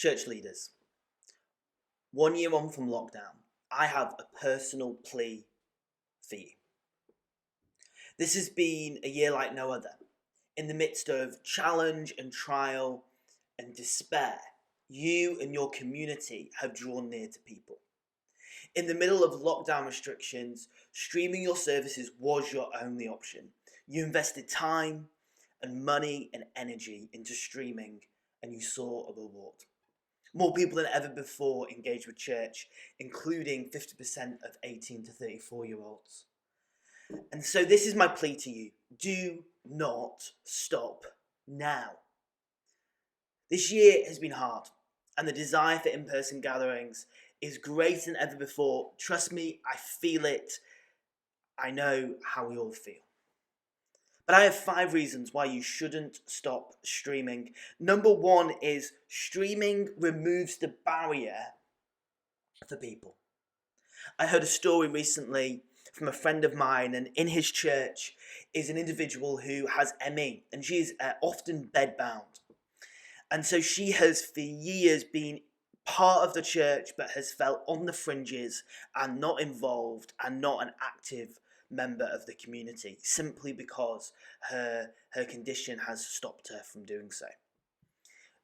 Church leaders, 1 year on from lockdown, I have a personal plea for you. This has been a year like no other. In the midst of challenge and trial and despair, you and your community have drawn near to people. In the middle of lockdown restrictions, streaming your services was your only option. You invested time and money and energy into streaming, and you saw a reward. More people than ever before engaged with church, including 50% of 18 to 34-year-olds. And so this is my plea to you. Do not stop now. This year has been hard, and the desire for in-person gatherings is greater than ever before. Trust me, I feel it. I know how we all feel. But I have 5 reasons why you shouldn't stop streaming. Number 1 is streaming removes the barrier for people. I heard a story recently from a friend of mine, and in his church is an individual who has ME, and she is often bedbound. And so she has for years been part of the church, but has felt on the fringes and not involved and not an active member of the community, simply because her condition has stopped her from doing so.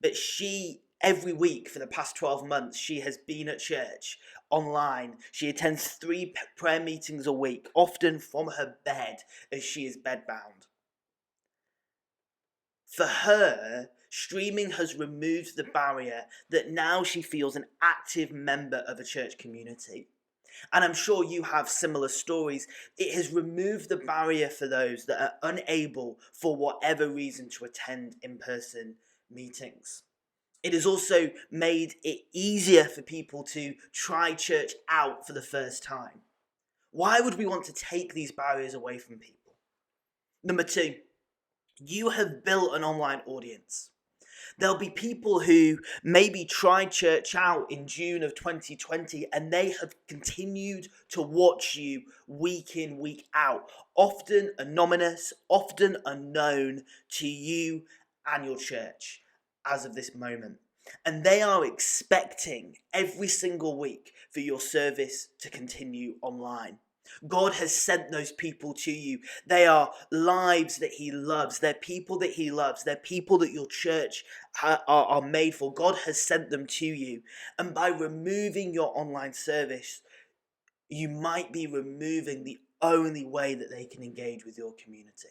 But she, every week for the past 12 months, she has been at church online. She attends 3 prayer meetings a week, often from her bed as she is bedbound. For her, streaming has removed the barrier that now she feels an active member of a church community. And I'm sure you have similar stories. It has removed the barrier for those that are unable, for whatever reason, to attend in-person meetings. It has also made it easier for people to try church out for the first time. Why would we want to take these barriers away from people? Number 2, you have built an online audience. There'll be people who maybe tried church out in June of 2020 and they have continued to watch you week in, week out, often anonymous, often unknown to you and your church as of this moment. And they are expecting every single week for your service to continue online. God has sent those people to you. They are lives that he loves. They're people that he loves. They're people that your church are made for. God has sent them to you. And by removing your online service, you might be removing the only way that they can engage with your community.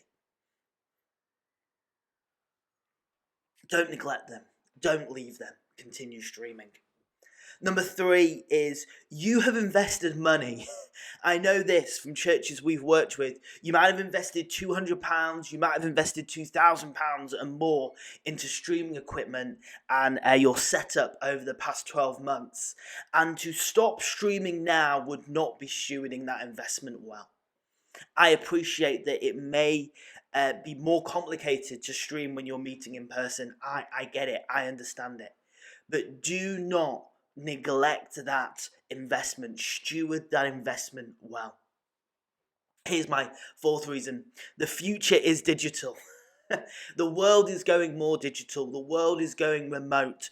Don't neglect them. Don't leave them. Continue streaming. Number 3 is you have invested money. I know this from churches we've worked with. You might have invested £200, you might have invested £2,000 and more into streaming equipment and your setup over the past 12 months. And to stop streaming now would not be stewarding that investment well. I appreciate that it may be more complicated to stream when you're meeting in person. I get it. I understand it. But do not neglect that investment. Steward that investment well. Here's my 4th reason. The future is digital. The world is going more digital. The world is going remote.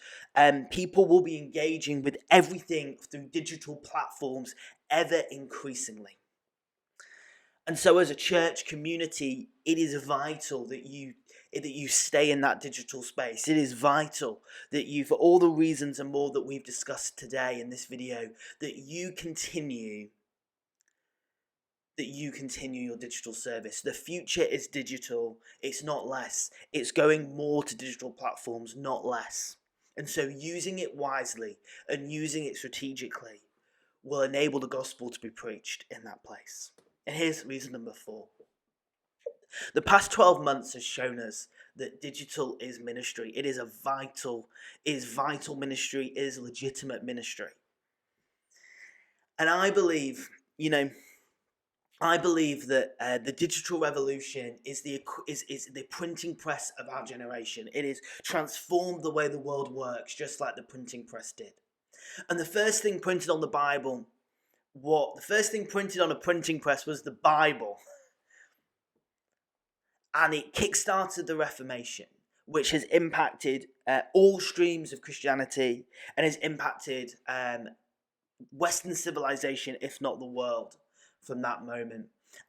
People will be engaging with everything through digital platforms ever increasingly. And so as a church community, it is vital that you stay in that digital space. It is vital that you, for all the reasons and more that we've discussed today in this video, that you continue your digital service. The future is digital. It's not less. It's going more to digital platforms, not less. And so using it wisely and using it strategically will enable the gospel to be preached in that place. And here's reason number 4. The past 12 months has shown us that digital is ministry. It is vital ministry. It is legitimate ministry. And I believe that the digital revolution is the printing press of our generation. It has transformed the way the world works, just like the printing press did. And the first thing printed on a printing press was the Bible. And it kick-started the Reformation. which has impacted all streams of Christianity and has impacted Western civilization, if not the world, from that moment.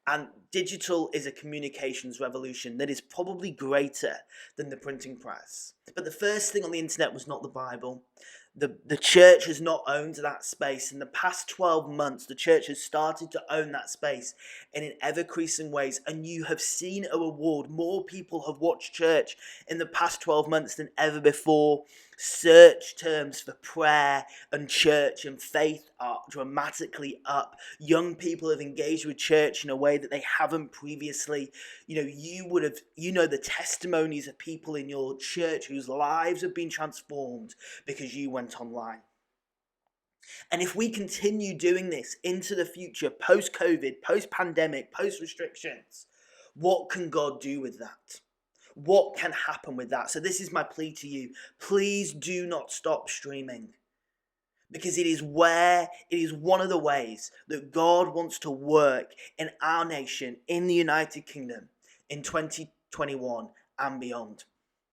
And digital is a communications revolution that is probably greater than the printing press. But the first thing on the internet was not the Bible. The church has not owned that space. In the past 12 months, the church has started to own that space in ever-increasing ways. And you have seen a reward. More people have watched church in the past 12 months than ever before. Search terms for prayer and church and faith are dramatically up. Young people have engaged with church in a way that they haven't previously. You know the testimonies of people in your church whose lives have been transformed because you went online. And if we continue doing this into the future, post-COVID, post-pandemic, post-restrictions, what can God do with that? What can happen with that? So this is my plea to you. Please do not stop streaming. Because it is one of the ways that God wants to work in our nation, in the United Kingdom, in 2021 and beyond.